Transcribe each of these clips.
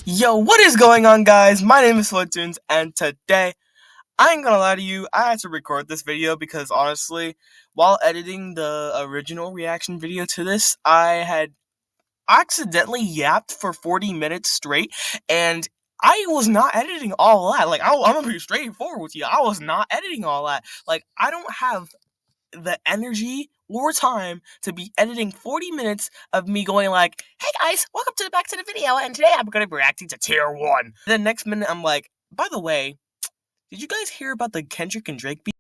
Yo, what is going on, guys? My name is FloidToons, and today, I ain't gonna lie to you, I had to record this video because honestly, while editing the original reaction video to this, I had accidentally yapped for 40 minutes straight, and I was not editing all that. Like, I'm gonna be straightforward with you. I was not editing all that. Like, I don't have the energy or time to be editing 40 minutes of me going like, hey guys, welcome back to the video, and today I'm gonna be reacting to Tier 1. The next minute I'm like, by the way, did you guys hear about the Kendrick and Drake beat?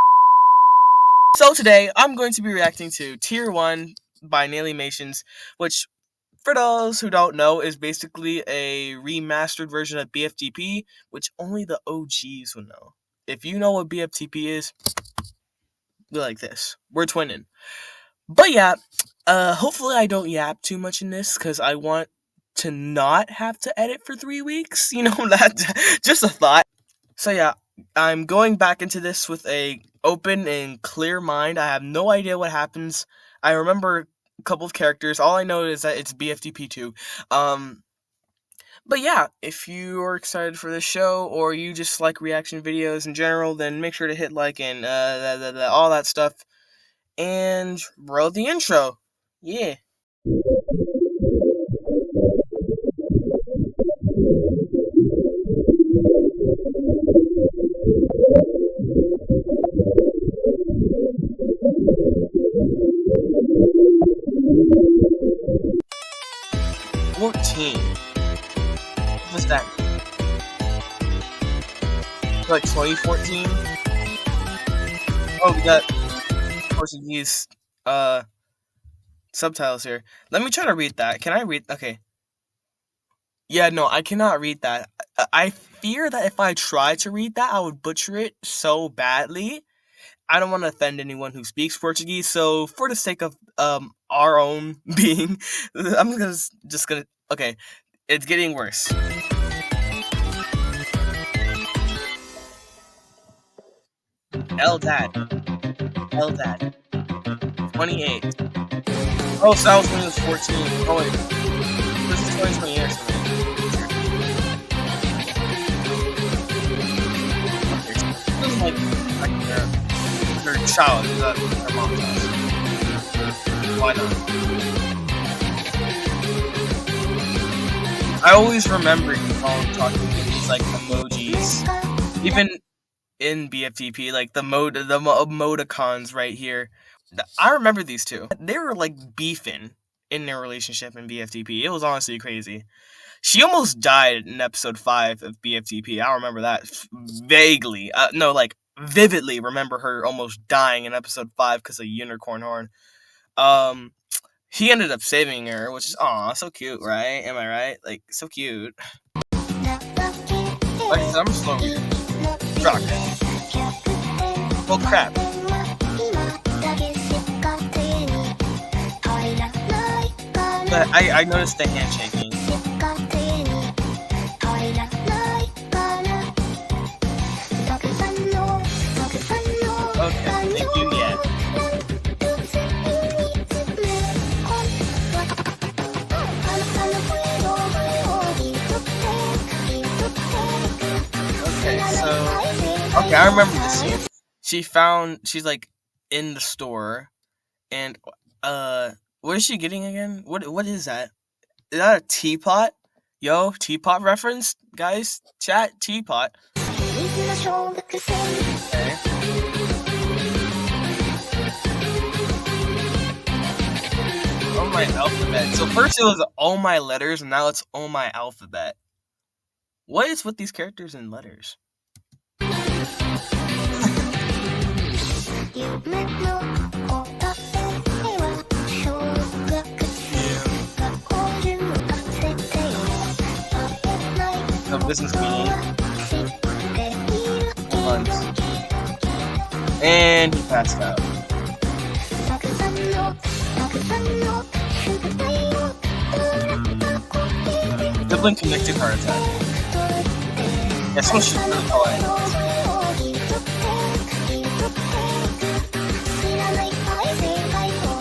So today I'm going to be reacting to Tier 1 by Mations, which, for those who don't know, is basically a remastered version of bftp, which only the OGs would know. If you know what bftp is, we like this. We're twinning. But yeah, hopefully I don't yap too much in this, because I want to not have to edit for 3 weeks. You know, that just a thought. So yeah, I'm going back into this with a open and clear mind. I have no idea what happens. I remember a couple of characters. All I know is that it's bftp 2. But yeah, if you are excited for this show, or you just like reaction videos in general, then make sure to hit like and all that stuff. And roll the intro. Yeah. What's that? Like 2014? Oh, we got Portuguese subtitles here. Let me try to read that. Can I read? Okay. Yeah, no, I cannot read that. I fear that if I try to read that, I would butcher it so badly. I don't want to offend anyone who speaks Portuguese, so for the sake of our own being, I'm just gonna. Okay, it's getting worse. Eldad. 28. Oh, so that was when he was 14. Oh, wait. This is 2020 years. Okay, so this is like their child, their mom's house. Why not? I always remember you talking to these like emojis. Even in bftp, like the emoticons right here. I remember these two. They were like beefing in their relationship in bftp. It was honestly crazy. She almost died in episode 5 of bftp. I remember that vaguely. No, like vividly remember her almost dying in episode 5 because of unicorn horn. He ended up saving her, which is so cute, right? Am I right? Like, so cute. Like I said, I'm slow reading. Rock. Oh crap. But I noticed the handshaking. Okay, thank you, yeah. Okay, I remember this scene. She's like in the store, and what is she getting again? What is that? Is that a teapot? Yo, teapot reference, guys. Chat, teapot. Okay. Oh my alphabet. So first it was oh my letters, and now it's oh my alphabet. What is with these characters and letters? No business meeting. And he passed out. Sibling connected heart attack. Yeah, someone should really call it.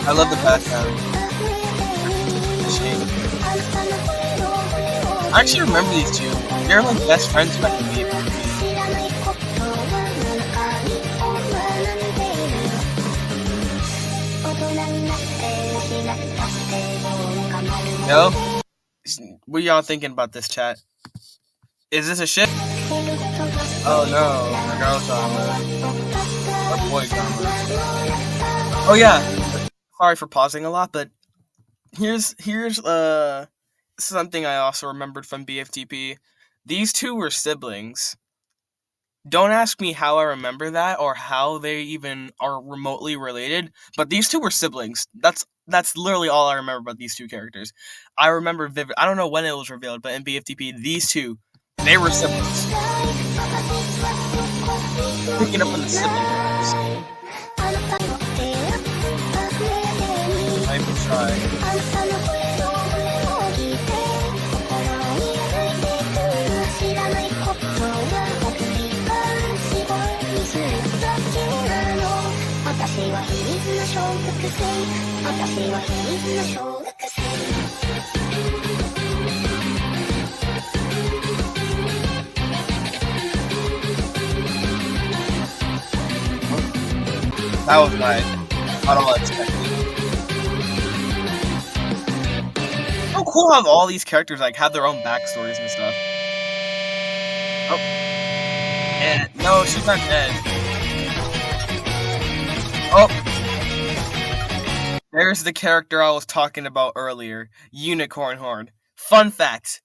I love the background. I actually remember these two. They're like best friends back in the Yo, what y'all thinking about this, chat? Is this a ship? Oh no, a girl drama. Or boy drama. Oh yeah. Sorry for pausing a lot, but here's something I also remembered from BFTP. These two were siblings. Don't ask me how I remember that or how they even are remotely related, but these two were siblings. That's literally all I remember about these two characters. I remember vivid. I don't know when it was revealed, but in BFTP, these two, they were siblings. Picking up on the sibling vibes. I will try. That was nice. Not all expected. So cool how all these characters like have their own backstories and stuff. Oh. And no, she's not dead. Oh. There's the character I was talking about earlier, Unicorn Horn. Fun fact.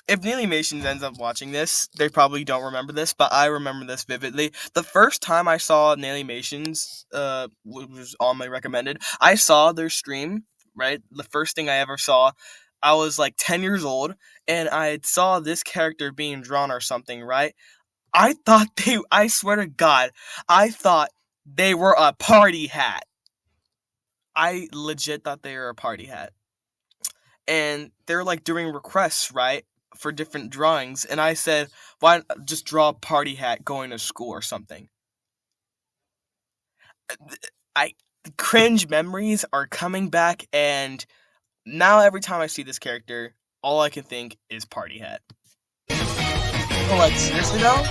If Mations ends up watching this, they probably don't remember this, but I remember this vividly. The first time I saw Mations, was on my recommended, I saw their stream, right? The first thing I ever saw, I was like 10 years old, and I saw this character being drawn or something, right? I swear to God, I thought they were a party hat. I legit thought they were a party hat. And they were like doing requests, right? For different drawings, and I said, why not just draw a party hat going to school or something? Cringe memories are coming back, and now every time I see this character, all I can think is party hat. Oh, like, seriously though?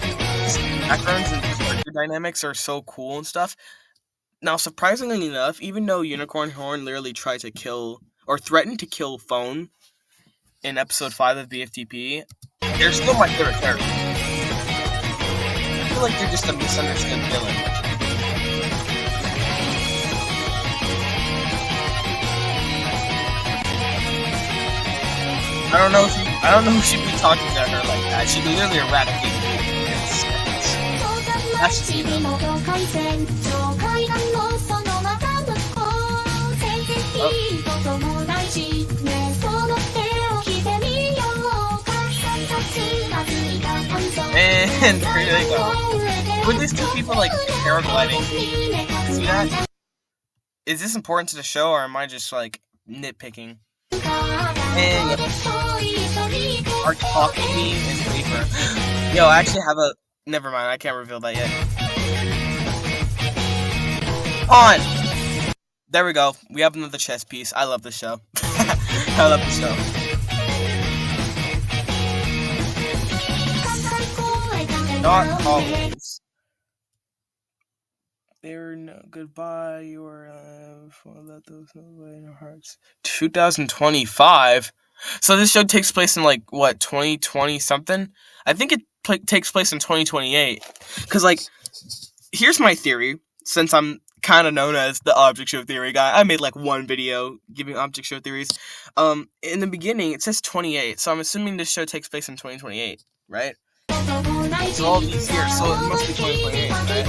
These backgrounds and character dynamics are so cool and stuff. Now, surprisingly enough, even though Unicorn Horn literally tried to kill, or threatened to kill Phone in episode 5 of BFTP, they're still my favorite character. I feel like they're just a misunderstood villain. I don't know if she'd be talking to her like that. She'd be literally eradicating it. That's just me though. And here they go. Were these two people like paragliding? See that? Is this important to the show, or am I just like nitpicking? And are talking to me in paper. Yo, I actually have a. Never mind, I can't reveal that yet. On! There we go. We have another chess piece. I love this show. I love this show. Not always. They're no goodbye. You are let those away in our hearts. 2025. So this show takes place in like what 2020 something. I think it takes place in 2028. Cause like, here's my theory. Since I'm kind of known as the object show theory guy, I made like one video giving object show theories. In the beginning it says 28, so I'm assuming this show takes place in 2028, right? So all these years, so it must be 2028, right?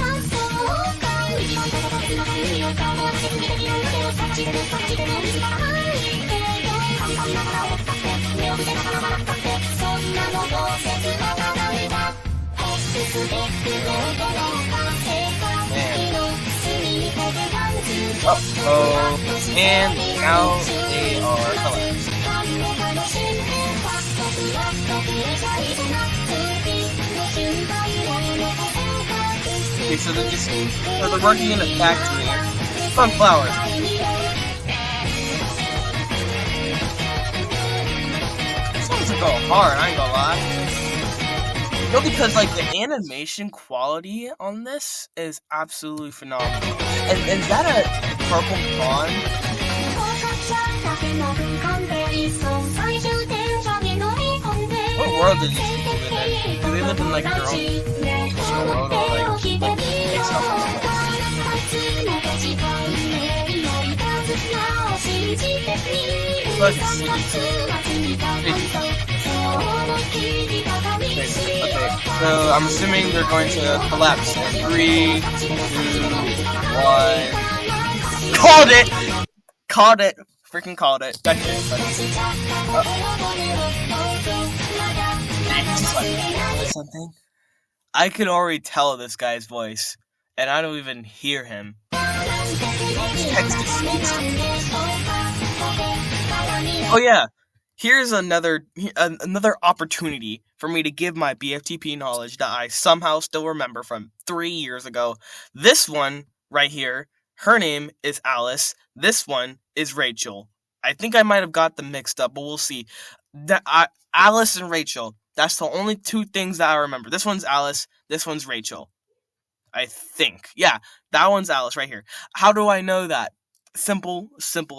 Uh-oh, and now they are collapsed. Okay, so they're working in a factory. Sunflower. Things go hard, I ain't gonna lie. No, because like the animation quality on this is absolutely phenomenal. And is that a purple pond? What world did these people live in? Do they live in like their own world or like make something? Okay, so I'm assuming they're going to collapse in 3, 2, 1. Called it! Called it! Freaking called it. That's it. Something? I can already tell this guy's voice, and I don't even hear him. Oh yeah, here's another opportunity for me to give my BFTP knowledge that I somehow still remember from 3 years ago. This one right here, her name is Alice. This one is Rachel. I think I might have got them mixed up, but we'll see. Alice and Rachel. That's the only 2 things that I remember. This one's Alice. This one's Rachel. I think. Yeah, that one's Alice right here. How do I know that? Simple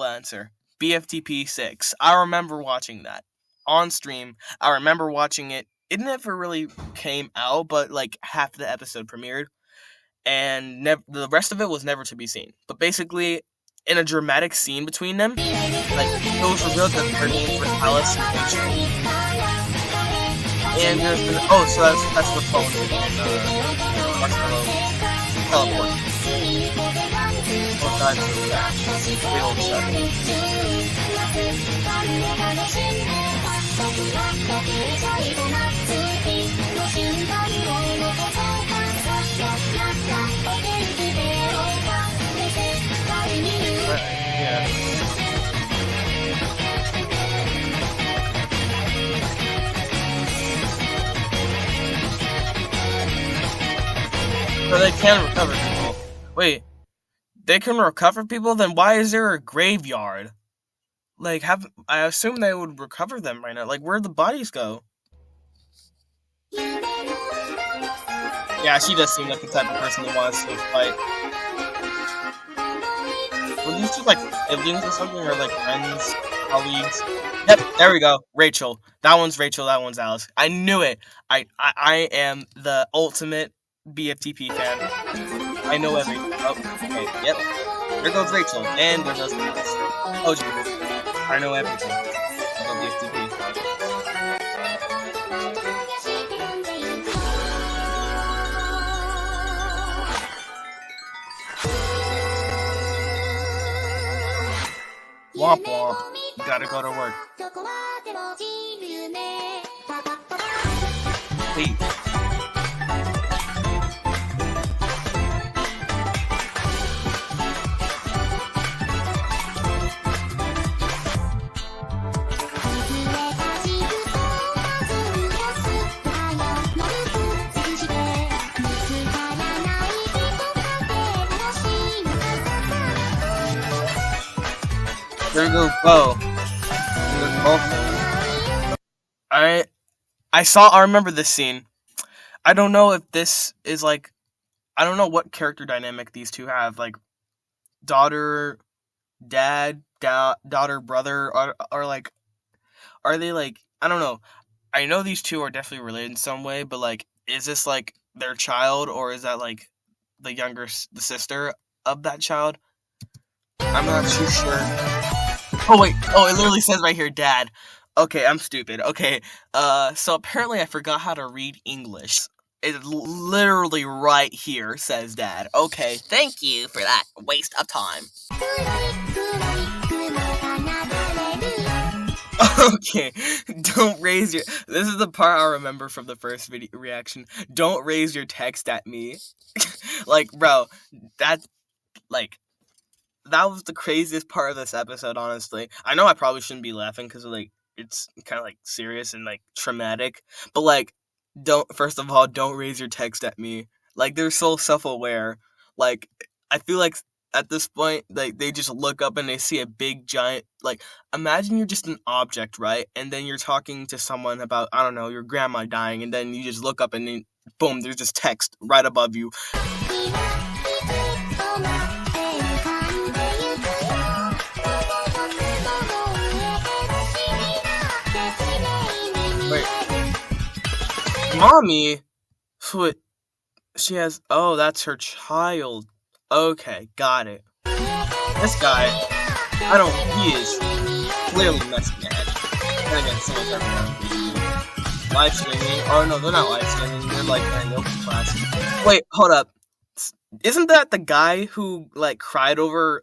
answer. BFTP 6. I remember watching that on stream. I remember watching it. It never really came out, but like half the episode premiered, and the rest of it was never to be seen. But basically, in a dramatic scene between them, like it was revealed that her names were Alice and Rachel. And there's been so that's the phone and Marshmallow teleport. Oh god, we hold stuff. Yeah. So they can recover people. Wait, they can recover people? Then why is there a graveyard? Like, I assume they would recover them right now. Like, where'd the bodies go? Yeah, she does seem like the type of person who wants to fight. Were these just like siblings or something, or like friends, colleagues? Yep, there we go. Rachel. That one's Rachel. That one's Alice. I knew it. I am the ultimate BFTP fan. I know everything. Oh, okay. Yep. There goes Rachel, and there goes Alice. Oh, Jesus. I know everything. I know BFTP. Womp womp. You gotta go to work. Hey. There goes Bo. I remember this scene. I don't know if this is like, I don't know what character dynamic these two have. Like, daughter, dad, daughter, brother, or like, are they like, I don't know. I know these two are definitely related in some way, but like, is this like their child, or is that like the sister of that child? I'm not too sure. Oh wait, it literally says right here, Dad. Okay, I'm stupid. Okay, so apparently I forgot how to read English. It literally right here says Dad. Okay, thank you for that waste of time. Okay, don't raise your... This is the part I remember from the first video reaction. Don't raise your text at me. Like, bro, that was the craziest part of this episode, honestly. I know I probably shouldn't be laughing because, like, it's kind of, like, serious and, like, traumatic. But, like, first of all, don't raise your text at me. Like, they're so self-aware. Like, I feel like at this point. Like, they just look up and they see a big giant, like, imagine you're just an object, right? And then you're talking to someone about, I don't know, your grandma dying, and then you just look up and then, boom, there's just text right above you. Wait, mommy? What? She has, oh, that's her child. Okay, got it. This guy, he is clearly messing mad. And again, so much everyone. Live streaming. Oh no, they're not live streaming, they're like in open class. Wait, hold up. Isn't that the guy who, like, cried over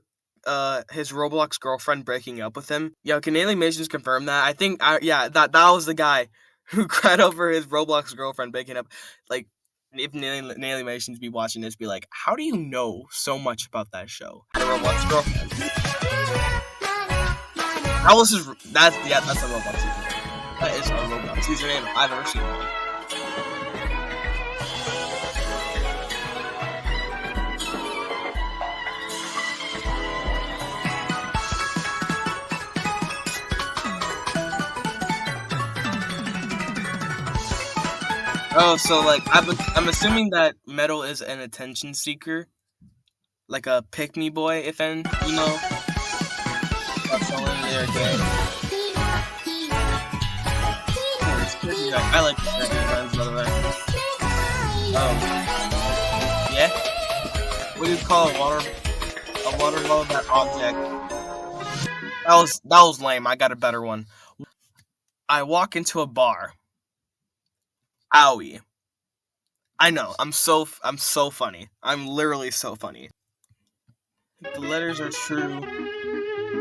his Roblox girlfriend breaking up with him? Yo, can Mations confirm that? I think, yeah, that was the guy who cried over his Roblox girlfriend breaking up. Like, if Mations be watching this, be like, how do you know so much about that show? The Roblox girlfriend. That's a Roblox username. That is a Roblox username I've ever seen. Oh, so, like, I'm assuming that Metal is an attention seeker, like a pick-me boy, if any, you know. That's only they're gay. I like the Turkey friends, by the way. Yeah. What do you call a watermelon? That object. That was lame. I got a better one. I walk into a bar. Owie. I know, I'm so funny. I'm literally so funny. The letters are true.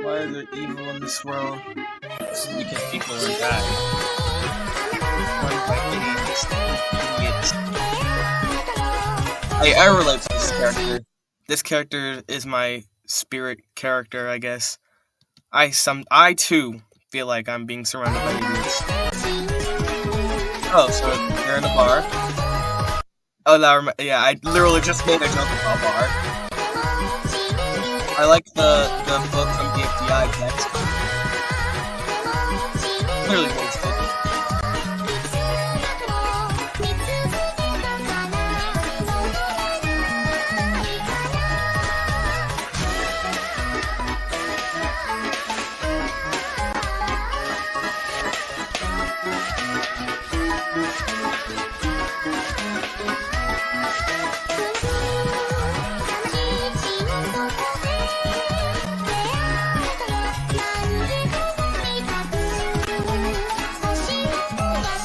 Why is there evil in this world? This is because people are bad. I relate to this character. This character is my spirit character, I guess. I too feel like I'm being surrounded by idiots. Oh, so they're in a bar. Oh, yeah, I literally just made a joke about a bar. I like the book from BFDI text. Clearly wasted.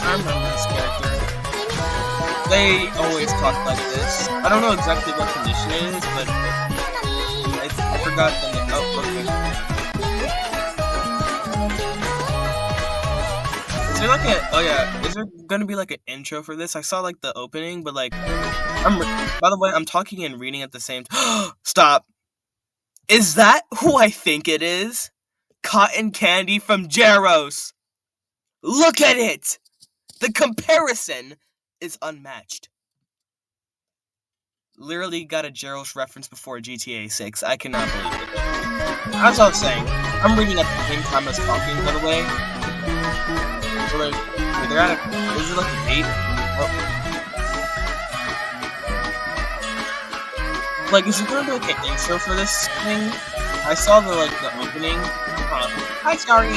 I remember this character. They always talk like this. I don't know exactly what condition it is, but I forgot the name. Oh, okay. Is there like is there gonna be like an intro for this? I saw like the opening, but like, by the way, I'm talking and reading at the same time. Stop. Is that who I think it is? Cotton Candy from Jaros. Look at it! The comparison is unmatched. Literally got a Jaros reference before GTA 6. I cannot believe it. As I was saying, I'm reading at the same time as talking, by the way. So like, they're at is it like a date? Oh. Like, is there gonna be like an intro for this thing? I saw the opening. Hi, sorry.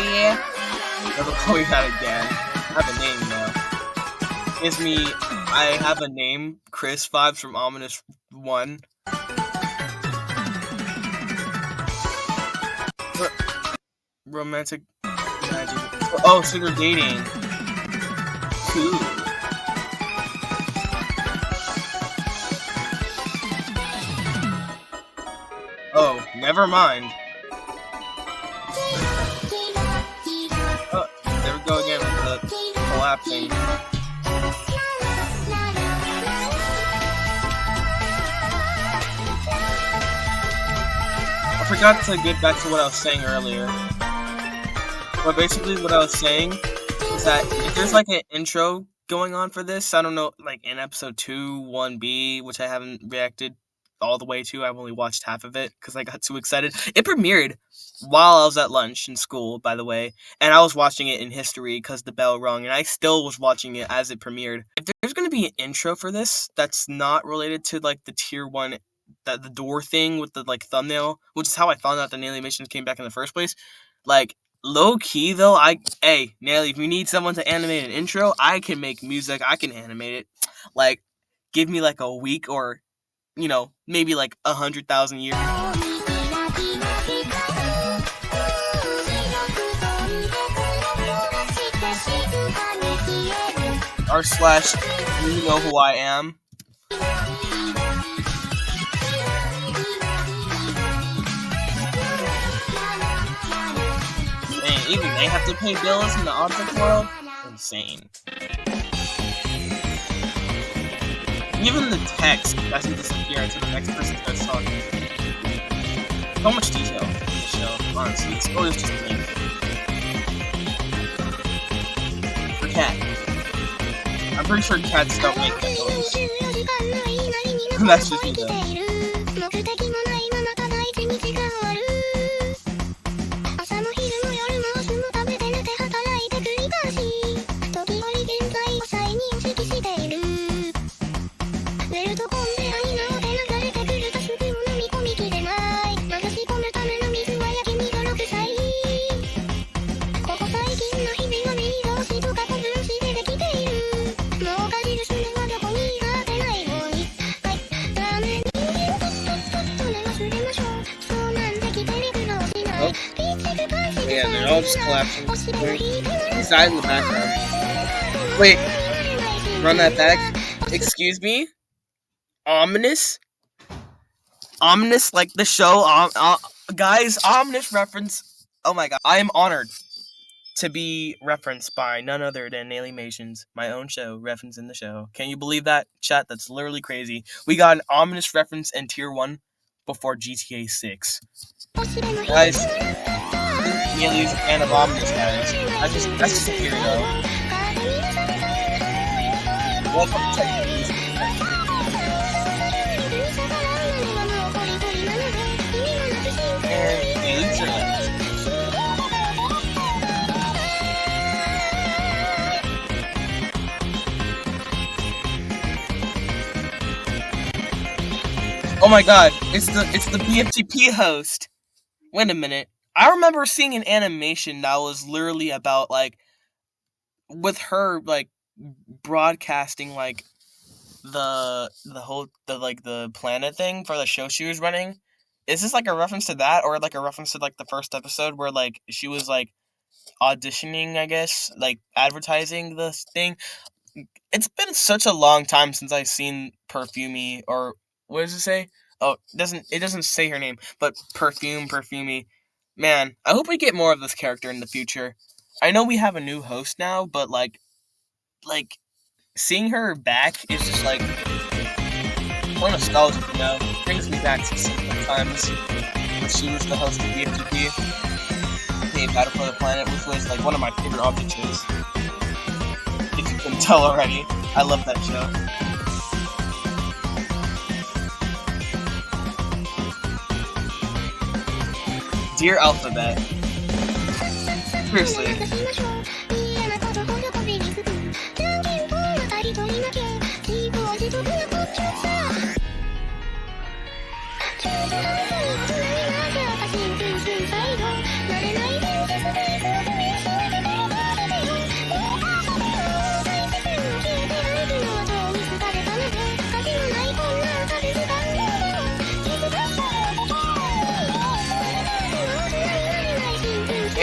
Never call that again. I have a name now. It's me. I have a name. Chris Vibes from Ominous 1. Romantic magic. Oh, so they're dating. Cool. Oh, never mind. Oh, there we go again with the collapsing. I forgot to get back to what I was saying earlier. But basically what I was saying is that if there's like an intro going on for this, I don't know, like in episode 2, 1B, which I haven't reacted all the way to. I've only watched half of it because I got too excited. It premiered while I was at lunch in school, by the way, and I was watching it in history because the bell rung, and I still was watching it as it premiered. If there's going to be an intro for this that's not related to like the tier 1, the door thing with the like thumbnail, which is how I found out that Mations came back in the first place, like, low key though, hey, Nelly, if you need someone to animate an intro, I can make music, I can animate it. Like, give me like a week or, maybe like 100,000 years. / you know who I am. And even they have to pay bills in the object world? Insane. Even the text doesn't disappear until the next person starts talking. So much detail in the show, honestly. The story is just amazing. For cat. I'm pretty sure cats don't make that noise. That's just me though. Yeah, they're all just collapsing. He's died in the background. Wait, run that back. Excuse me? Ominous? Ominous, like the show, guys, ominous reference. Oh my god, I am honored to be referenced by none other than Mations, my own show, reference in the show. Can you believe that, chat? That's literally crazy. We got an ominous reference in tier 1 before GTA 6. Guys, Neely's a fan of ominous, guys. That's just a theory, though. Welcome to Oh my god, it's the bftp host. Wait a minute. I remember seeing an animation that was literally about, like, with her, like, broadcasting, like, the planet thing for the show she was running. Is this, like, a reference to that, or, like, a reference to, like, the first episode where, like, she was, like, auditioning, I guess, like, advertising this thing? It's been such a long time since I've seen Perfumey, or, what does it say? Oh, it doesn't say her name, but Perfumey. Man, I hope we get more of this character in the future. I know we have a new host now, but, like, seeing her back is just, like, more nostalgic, you know? It brings me back to simpler times when she was the host of bftp. Battle for the Planet, which was, like, one of my favorite object shows. If you couldn't tell already, I love that show. Dear Alphabet. Seriously.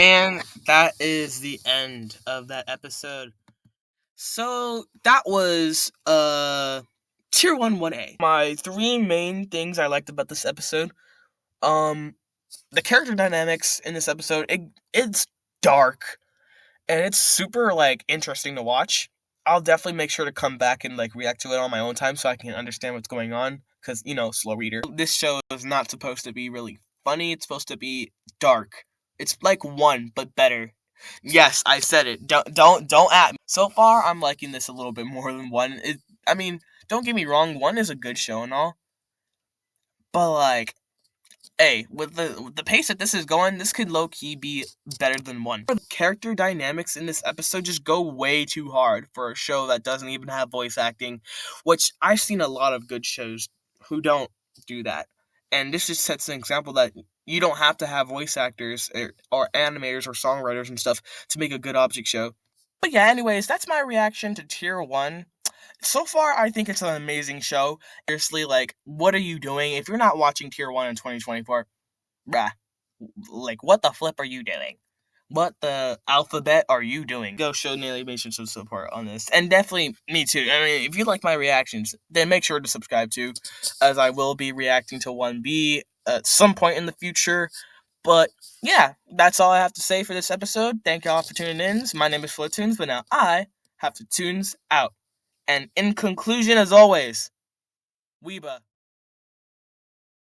And that is the end of that episode. So that was tier 1 1A. My 3 main things I liked about this episode. The character dynamics in this episode, it's dark and it's super, like, interesting to watch. I'll definitely make sure to come back and, like, react to it on my own time so I can understand what's going on, because, slow reader. This show is not supposed to be really funny. It's supposed to be dark. It's like 1, but better. Yes, I said it. Don't at me. So far, I'm liking this a little bit more than 1. Don't get me wrong, 1 is a good show and all. But like, hey, with the pace that this is going, this could low-key be better than 1. The character dynamics in this episode just go way too hard for a show that doesn't even have voice acting, which I've seen a lot of good shows who don't do that. And this just sets an example that you don't have to have voice actors or animators or songwriters and stuff to make a good object show. But yeah, anyways, that's my reaction to Tier 1. So far, I think it's an amazing show. Seriously, like, what are you doing? If you're not watching Tier 1 in 2024, bruh, like, what the flip are you doing? What the alphabet are you doing? Go show Mations some support on this. And definitely me too. I mean, if you like my reactions, then make sure to subscribe too, as I will be reacting to 1B at some point in the future. But yeah, that's all I have to say for this episode. Thank y'all for tuning in. My name is FloidToons, but now I have to tunes out. And in conclusion, as always, Weeba.